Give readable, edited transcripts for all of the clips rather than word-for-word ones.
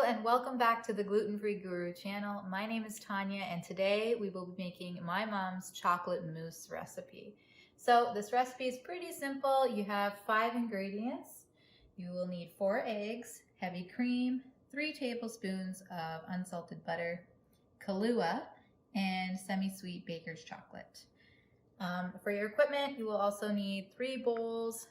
and welcome back to the Gluten-Free Guru channel. My name is Tanya and today we will be making my mom's chocolate mousse recipe. So this recipe is pretty simple. You have 5 ingredients. You will need 4 eggs, heavy cream, 3 tablespoons of unsalted butter, Kahlua, and semi-sweet baker's chocolate. For your equipment, you will also need 3 bowls,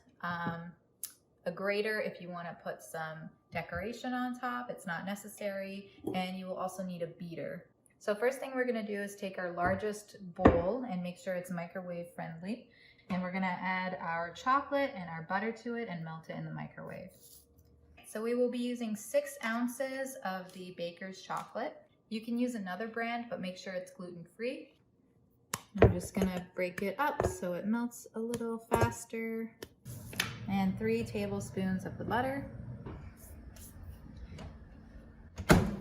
a grater if you want to put some decoration on top. It's not necessary. And you will also need a beater. So first thing we're going to do is take our largest bowl and make sure it's microwave friendly. And we're going to add our chocolate and our butter to it and melt it in the microwave. So we will be using 6 ounces of the baker's chocolate. You can use another brand, but make sure it's gluten-free. I'm just going to break it up so it melts a little faster. And 3 tablespoons of the butter.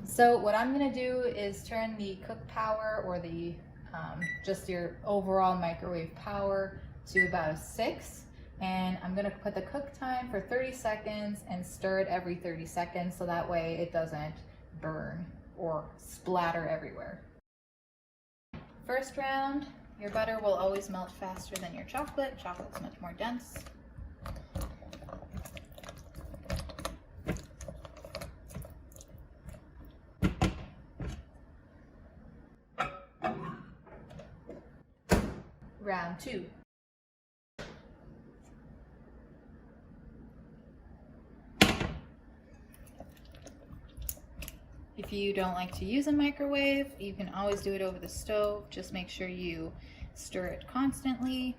So what I'm going to do is turn the cook power, or the just your overall microwave power, to about a 6. And I'm going to put the cook time for 30 seconds and stir it every 30 seconds so that way it doesn't burn or splatter everywhere. First round, your butter will always melt faster than your chocolate. Chocolate's much more dense. Round 2. If you don't like to use a microwave, you can always do it over the stove. Just make sure you stir it constantly.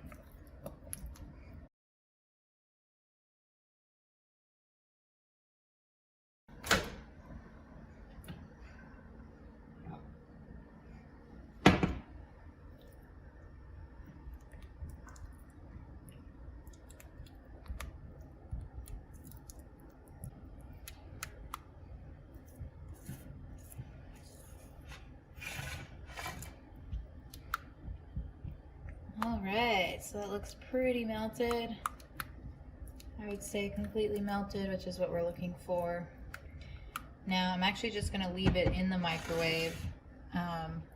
All right, so that looks pretty melted. I would say completely melted, which is what we're looking for. Now I'm actually just going to leave it in the microwave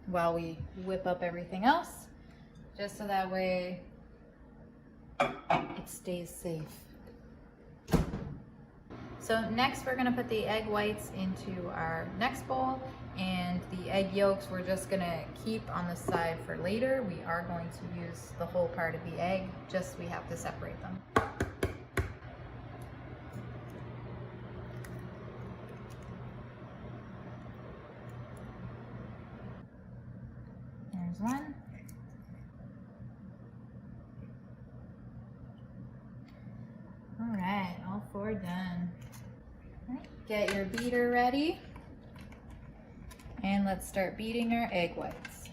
while we whip up everything else, just so that way it stays safe. So next we're going to put the egg whites into our next bowl, and the egg yolks we're just going to keep on the side for later. We are going to use the whole part of the egg, just we have to separate them. There's one. All right, all 4 done. Get your beater ready, and let's start beating our egg whites.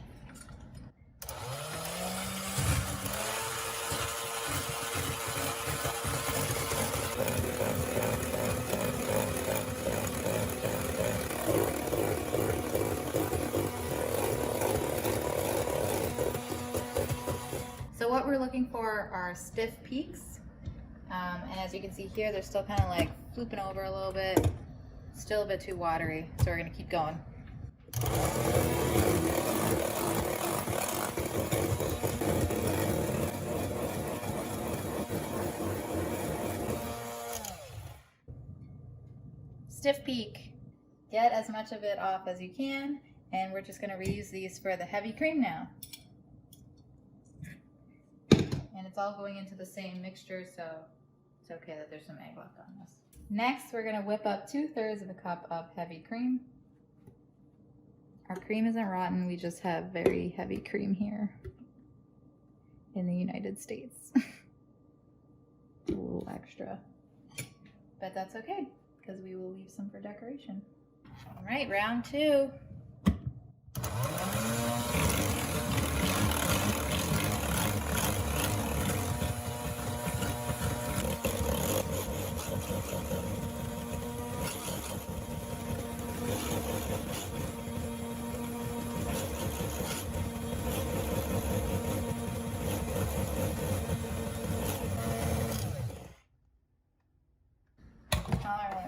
So what we're looking for are stiff peaks, and as you can see here, they're still kind of like flooping over a little bit. Still a bit too watery, so we're going to keep going. Stiff peak. Get as much of it off as you can, and we're just going to reuse these for the heavy cream now. And it's all going into the same mixture, so it's okay that there's some egg left on this. Next, we're going to whip up 2/3 of a cup of heavy cream. Our cream isn't rotten, we just have very heavy cream here in the United States. A little extra. But that's okay, because we will leave some for decoration. All right, round 2.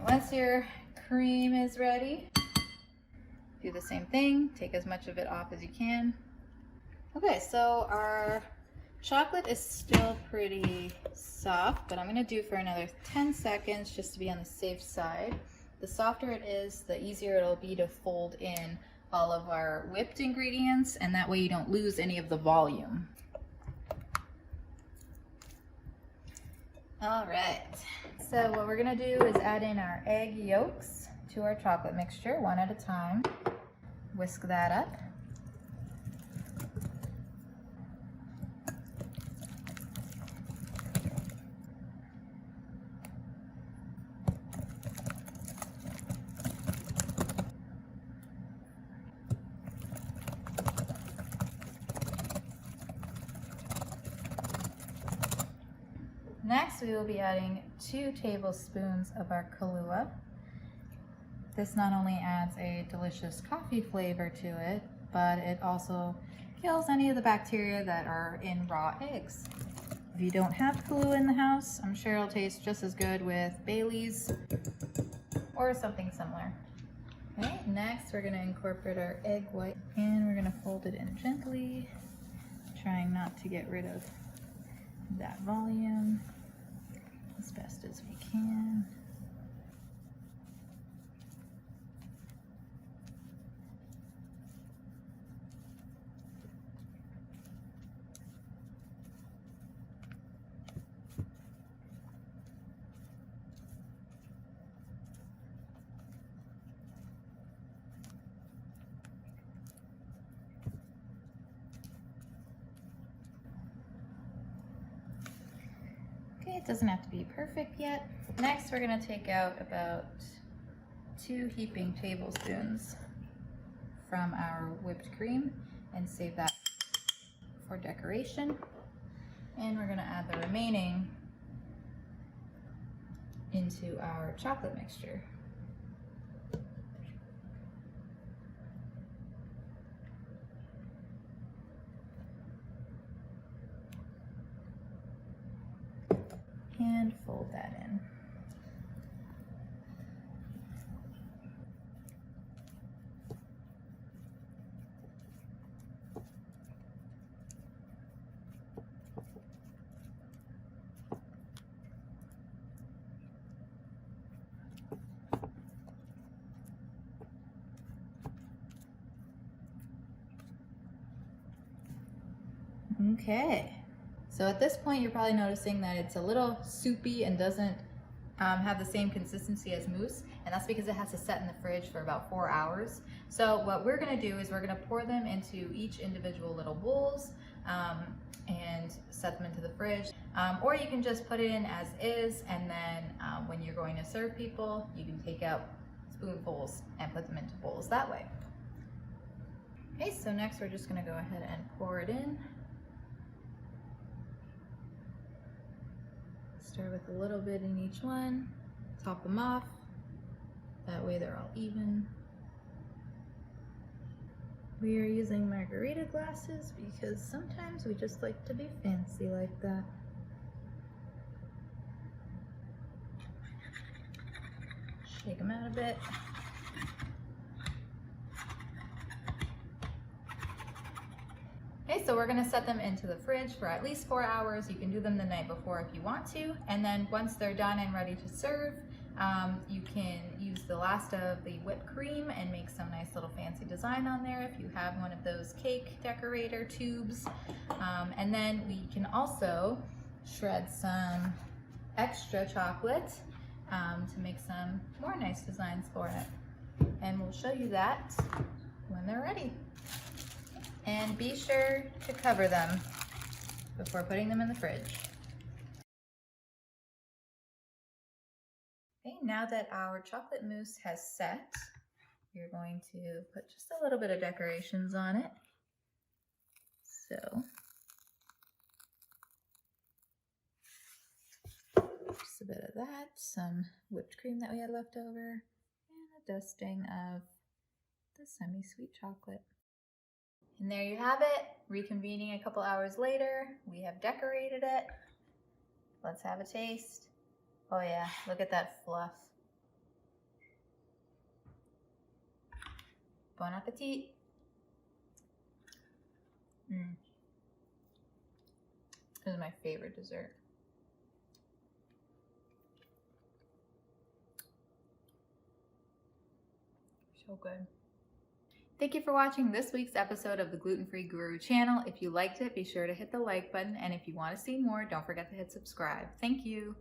Once your cream is ready. Do the same thing, take as much of it off as you can. Okay, so our chocolate is still pretty soft, but I'm gonna do for another 10 seconds just to be on the safe side. The softer it is, the easier it'll be to fold in all of our whipped ingredients, and that way you don't lose any of the volume. All right, so what we're gonna do is add in our egg yolks to our chocolate mixture one at a time. Whisk that up. Next, we will be adding 2 tablespoons of our Kahlua. This not only adds a delicious coffee flavor to it, but it also kills any of the bacteria that are in raw eggs. If you don't have Kahlua in the house, I'm sure it'll taste just as good with Bailey's or something similar. Okay, next we're gonna incorporate our egg white and we're gonna fold it in gently, trying not to get rid of that volume as best as we can. Okay, it doesn't have to be perfect yet. Next, we're gonna take out about 2 heaping tablespoons from our whipped cream and save that for decoration. And we're gonna add the remaining into our chocolate mixture. And fold that in. Okay, so at this point you're probably noticing that it's a little soupy and doesn't have the same consistency as mousse, and that's because it has to set in the fridge for about 4 hours. So what we're gonna do is we're gonna pour them into each individual little bowls and set them into the fridge. Or you can just put it in as is, and then when you're going to serve people, you can take out spoonfuls and put them into bowls that way. Okay, so next we're just gonna go ahead and pour it in. Start with a little bit in each one, top them off, that way they're all even. We are using margarita glasses because sometimes we just like to be fancy like that. Shake them out a bit. Okay, so we're gonna set them into the fridge for at least 4 hours. You can do them the night before if you want to. And then once they're done and ready to serve, you can use the last of the whipped cream and make some nice little fancy design on there if you have one of those cake decorator tubes. And then we can also shred some extra chocolate to make some more nice designs for it. And we'll show you that when they're ready. And be sure to cover them before putting them in the fridge. Okay, now that our chocolate mousse has set, you're going to put just a little bit of decorations on it. So, just a bit of that, some whipped cream that we had left over, and a dusting of the semi-sweet chocolate. And there you have it. Reconvening a couple hours later, we have decorated it. Let's have a taste. Oh yeah, look at that fluff. Bon appetit. This is my favorite dessert. So good. Thank you for watching this week's episode of the Gluten-Free Guru channel. If you liked it, be sure to hit the like button. And if you want to see more, don't forget to hit subscribe. Thank you.